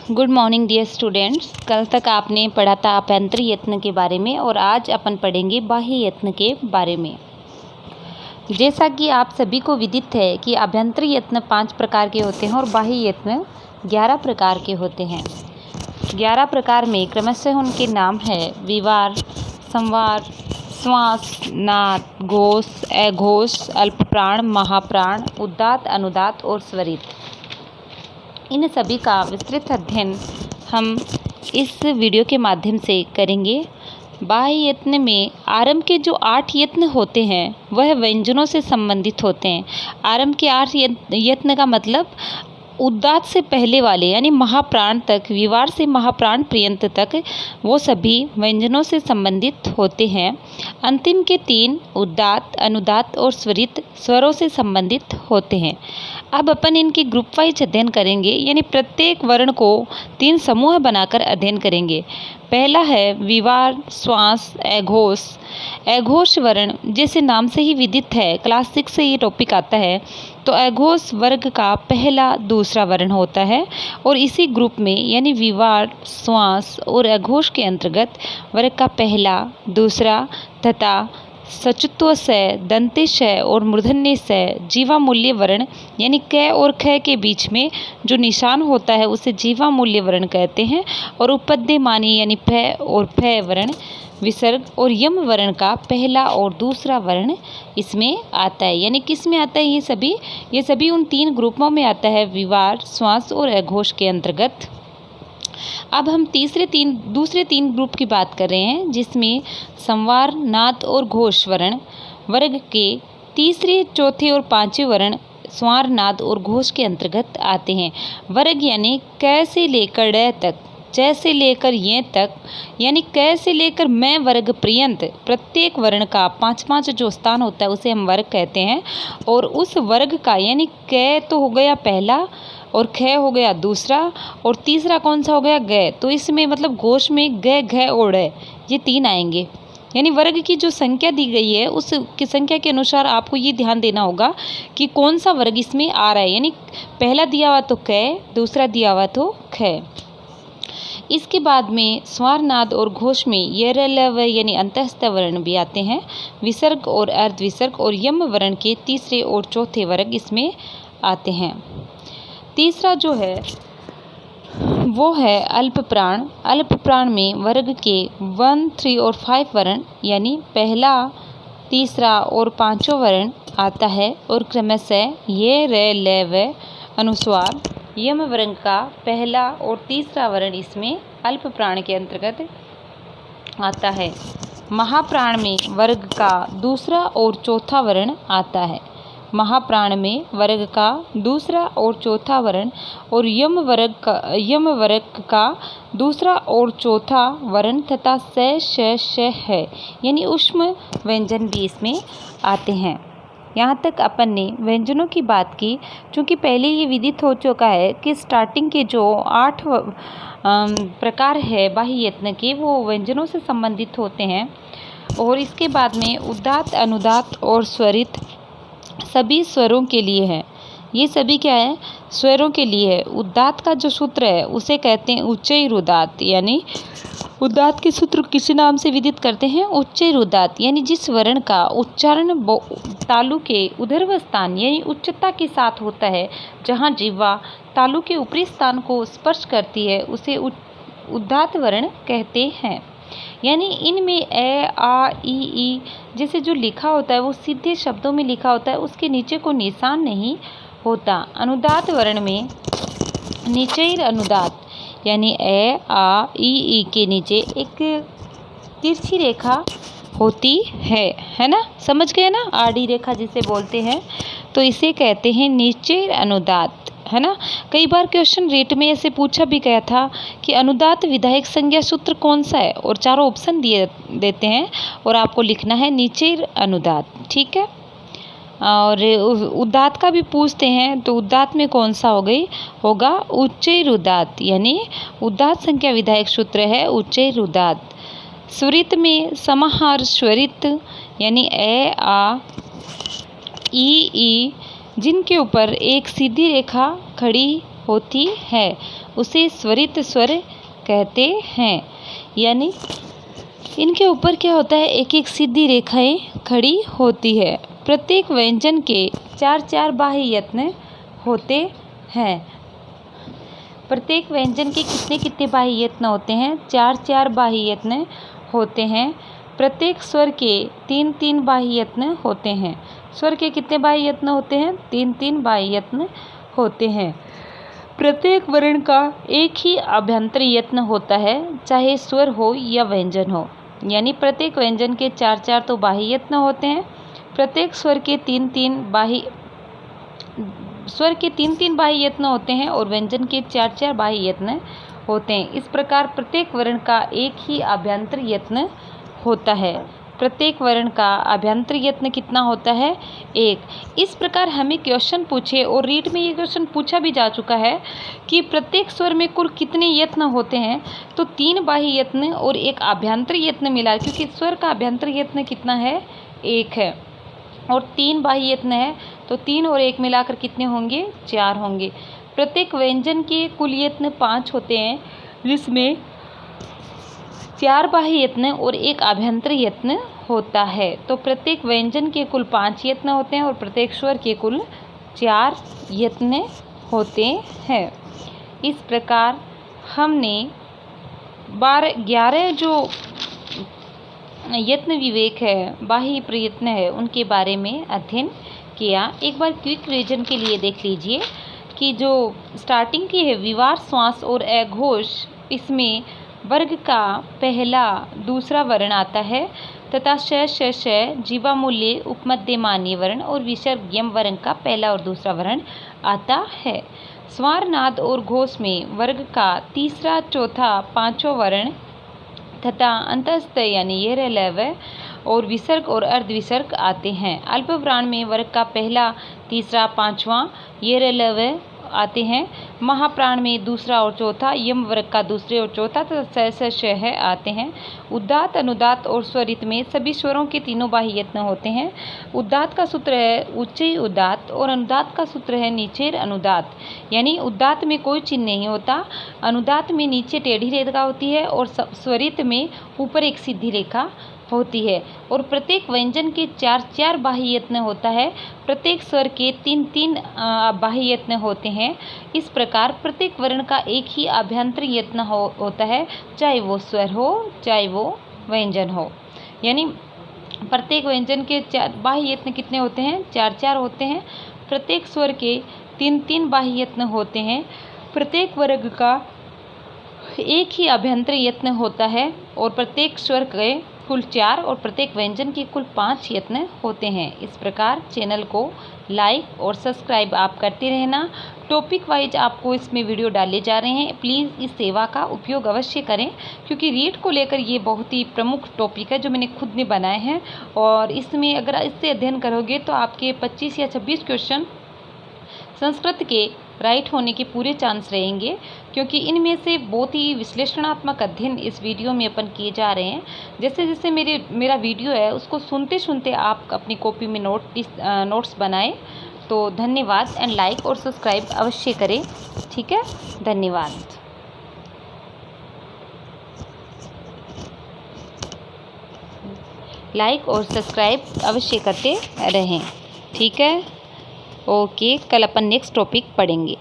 Good morning dear students. कल तक आपने पढ़ा था अभ्यंतर यत्न के बारे में और आज अपन पढ़ेंगे बाह्य यत्न के बारे में। जैसा कि आप सभी को विदित है कि अभ्यंतर यत्न 5 प्रकार के होते हैं और बाह्य यत्न 11 प्रकार के होते हैं। 11 प्रकार में क्रमशः उनके नाम है विवार, संवार, श्वास, नाद, घोष, अघोष, अल्पप्राण, महाप्राण, उदात्त, अनुदात्त और स्वरित। इन सभी का विस्तृत अध्ययन हम इस वीडियो के माध्यम से करेंगे। बाह्य यत्न में आरंभ के जो 8 यत्न होते हैं वह व्यंजनों से संबंधित होते हैं। आरंभ के 8 यत्न का मतलब उदात्त से पहले वाले यानी महाप्राण तक, विवार से महाप्राण पर्यंत तक वो सभी व्यंजनों से संबंधित होते हैं। अंतिम के 3 उदात्त, अनुदात्त और स्वरित स्वरों से संबंधित होते हैं। अब अपन इनके ग्रुप वाइज अध्ययन करेंगे, यानी प्रत्येक वर्ण को 3 समूह बनाकर अध्ययन करेंगे। पहला है विवार, श्वास, अघोष। अघोष वर्ण जैसे नाम से ही विदित है, क्लास 6 से ये टॉपिक आता है, तो अघोष वर्ग का पहला दूसरा वर्ण होता है और इसी ग्रुप में यानी विवार, श्वास और अघोष के अंतर्गत वर्ग का पहला, दूसरा तथा सचुत्व स, दंतेश और मूर्धन्य स, जीवामूल्य वर्ण यानी क और ख के बीच में जो निशान होता है उसे जीवामूल्य वर्ण कहते हैं। और उपद्यमानी यानी फ और फ वर्ण, विसर्ग और यम वर्ण का पहला और दूसरा वर्ण इसमें आता है। यानी किस में आता है ये सभी उन 3 ग्रुपों में आता है, विवार, श्वास और अघोष के अंतर्गत। अब हम दूसरे 3 ग्रुप की बात कर रहे हैं, जिसमें संवार, नाद और घोष वर्ण वर्ग के तीसरे, चौथे और 5वें वर्ण स्वर, नाद और घोष के अंतर्गत आते हैं। वर्ग यानी क से लेकर ड तक, च से लेकर ये तक, यानी क से लेकर मैं वर्ग पर्यंत प्रत्येक वर्ण का 5-5 जो स्थान होता है उसे हम वर्ग कहते हैं। और उस वर्ग का यानी क तो हो गया पहला और ख हो गया दूसरा और तीसरा कौन सा हो गया ग, तो इसमें मतलब घोष में ग, घ और ड़ ये 3 आएंगे। यानी वर्ग की जो संख्या दी गई है उस की संख्या के अनुसार आपको ये ध्यान देना होगा कि कौन सा वर्ग इसमें आ रहा है। यानी पहला दिया हुआ तो क, दूसरा दिया हुआ तो ख। इसके बाद में स्वर, नाद और घोष में य, र, ल, व यानी अंतस्थ वर्ण भी आते हैं। विसर्ग और अर्धविसर्ग और यम वर्ण के तीसरे और चौथे वर्ग इसमें आते हैं। तीसरा जो है वो है अल्पप्राण। अल्पप्राण में वर्ग के 1, 3 और 5 वर्ण यानी पहला, तीसरा और 5वां वर्ण आता है और क्रमशः ये, र, ल, व अनुस्वार यम वर्ण का पहला और तीसरा वर्ण इसमें अल्पप्राण के अंतर्गत आता है। महाप्राण में वर्ग का दूसरा और चौथा वर्ण आता है। महाप्राण में वर्ग का दूसरा और चौथा वर्ण और यम वर्ग का दूसरा और चौथा वर्ण तथा स, श, श है, यानी ऊष्म व्यंजन भी इसमें आते हैं। यहाँ तक अपन ने व्यंजनों की बात की। चूँकि पहले ये विदित हो चुका है कि स्टार्टिंग के जो 8 प्रकार है बाह्य यत्न के वो व्यंजनों से संबंधित होते हैं और इसके बाद में उदात्त, अनुदात्त और स्वरित सभी स्वरों के लिए है। ये सभी क्या है, स्वरों के लिए है। उदात्त का जो सूत्र है उसे कहते हैं उच्चैरुदात्त, यानी उदात्त के सूत्र किसी नाम से विदित करते हैं उच्चैरुदात्त, यानी जिस वर्ण का उच्चारण तालु के ऊर्ध्व स्थान यानी उच्चता के साथ होता है, जहाँ जिह्वा तालु के ऊपरी स्थान को स्पर्श करती है उसे उदात्त वर्ण कहते हैं। यानी इनमें ए, आ, ई जैसे जो लिखा होता है वो सीधे शब्दों में लिखा होता है, उसके नीचे को निशान नहीं होता। अनुदात्त वर्ण में नीचैर अनुदात्त यानी ए, आ, ई के नीचे एक तिरछी रेखा होती है ना, समझ गए ना, आड़ी रेखा जिसे बोलते हैं, तो इसे कहते हैं नीचैर अनुदात्त, है ना। कई बार क्वेश्चन रेट में ऐसे पूछा भी गया था कि अनुदात्त विधायक संज्ञा सूत्र कौन सा है, और 4 ऑप्शन दिए देते हैं और आपको लिखना है नीचैर अनुदात्त, ठीक है। और उदात्त का भी पूछते हैं तो उदात्त में कौन सा होगा उच्चैरुदात्त, यानी उदात्त संख्या विधायक सूत्र है उच्चैरुदात्त। स्वरित में समाहार स्वरित यानी ए, आ, ई जिनके ऊपर एक सीधी रेखा खड़ी होती है उसे स्वरित स्वर कहते हैं। यानी इनके ऊपर क्या होता है, एक एक सीधी रेखाएं खड़ी होती है। प्रत्येक व्यंजन के 4-4 बाह्य यत्न होते हैं। प्रत्येक व्यंजन के कितने कितने बाह्य यत्न होते हैं? 4-4 बाह्य यत्न होते हैं। प्रत्येक स्वर के 3-3 बाह्य यत्न होते हैं। स्वर के कितने बाह्य यत्न होते हैं? 3-3 बाह्य यत्न होते हैं। प्रत्येक वर्ण का एक ही अभ्यंतर यत्न होता है, चाहे स्वर हो या व्यंजन हो। यानी प्रत्येक व्यंजन के 4-4 तो बाह्य यत्न होते हैं। प्रत्येक स्वर के 3-3 बाह्य यत्न होते हैं और व्यंजन के 4-4 बाह्य यत्न होते हैं। इस प्रकार प्रत्येक वर्ण का एक ही अभ्यंतर यत्न होता है। प्रत्येक वर्ण का अभ्यंतर यत्न कितना होता है? 1। इस प्रकार हमें क्वेश्चन पूछे और रीट में ये क्वेश्चन पूछा भी जा चुका है कि प्रत्येक स्वर में कुल कितने यत्न होते हैं, तो 3 बाह्य यत्न और एक अभ्यंतर यत्न मिला, क्योंकि स्वर का अभ्यंतर यत्न कितना है? 1 है और 3 बाह्य यत्न है, तो 3 और 1 मिलाकर कितने होंगे? 4 होंगे। प्रत्येक व्यंजन के कुल यत्न 5 होते हैं, जिसमें 4 बाह्य यत्न और एक अभ्यंतर यत्न होता है। तो प्रत्येक व्यंजन के कुल 5 यत्न होते हैं और प्रत्येक स्वर के कुल 4 यत्न होते हैं। इस प्रकार हमने 11 जो यत्न विवेक है, बाह्य प्रयत्न है, उनके बारे में अध्ययन किया। एक बार क्विक रिवीजन के लिए देख लीजिए कि जो स्टार्टिंग की है विवार, श्वास और अघोष, इसमें वर्ग का पहला दूसरा वर्ण आता है तथा श जीवामूल्य उपमध्य मान्य वर्ण और विसर्ग यम वर्ण का पहला और दूसरा वर्ण आता है। स्वर, नाद और घोष में वर्ग का तीसरा, चौथा, पांचवा वर्ण तथा अंतस्थ यानी ये रेलवे और विसर्ग और अर्धविसर्ग आते हैं। अल्पप्राण में वर्ग का पहला, तीसरा, पांचवा ये रेलवे आते हैं। महाप्राण में दूसरा और चौथा, यम वर्ग का दूसरे और चौथा तथा श आते हैं। उदात्त, अनुदात्त और स्वरित में सभी स्वरों के तीनों बाह्य यत्न होते हैं। उदात्त का सूत्र है उच्चई उदात्त और अनुदात्त का सूत्र है नीचेर अनुदात्त। यानी उदात्त में कोई चिन्ह नहीं होता, अनुदात्त में नीचे टेढ़ी रेखा होती है और स्वरित में ऊपर एक सीधी रेखा होती है। और प्रत्येक व्यंजन के 4-4 बाह्य यत्न होता है। प्रत्येक स्वर के 3-3 बाह्य यत्न होते हैं। इस प्रकार प्रत्येक वर्ण का एक ही अभ्यंतर यत्न होता है, चाहे वो स्वर हो चाहे वो व्यंजन हो। यानी प्रत्येक व्यंजन के बाह्य यत्न कितने होते हैं? 4-4 होते हैं। प्रत्येक स्वर के 3-3 बाह्य यत्न होते हैं। प्रत्येक वर्ग का एक ही अभ्यंतर यत्न होता है और प्रत्येक स्वर के कुल 4 और प्रत्येक व्यंजन के कुल 5 यत्न होते हैं। इस प्रकार चैनल को लाइक और सब्सक्राइब आप करते रहना। टॉपिक वाइज आपको इसमें वीडियो डाले जा रहे हैं, प्लीज़ इस सेवा का उपयोग अवश्य करें, क्योंकि रीट को लेकर ये बहुत ही प्रमुख टॉपिक है जो मैंने खुद ने बनाए हैं। और इसमें अगर इससे अध्ययन करोगे तो आपके 25 या 26 क्वेश्चन संस्कृत के राइट होने के पूरे चांस रहेंगे, क्योंकि इनमें से बहुत ही विश्लेषणात्मक अध्ययन इस वीडियो में अपन किए जा रहे हैं। जैसे जैसे मेरा वीडियो है उसको सुनते सुनते आप अपनी कॉपी में नोट्स बनाएं। तो धन्यवाद एंड लाइक और सब्सक्राइब अवश्य करें। ठीक है, धन्यवाद। लाइक और सब्सक्राइब अवश्य करते रहें। ठीक है, ओके, कल अपन नेक्स्ट टॉपिक पढ़ेंगे।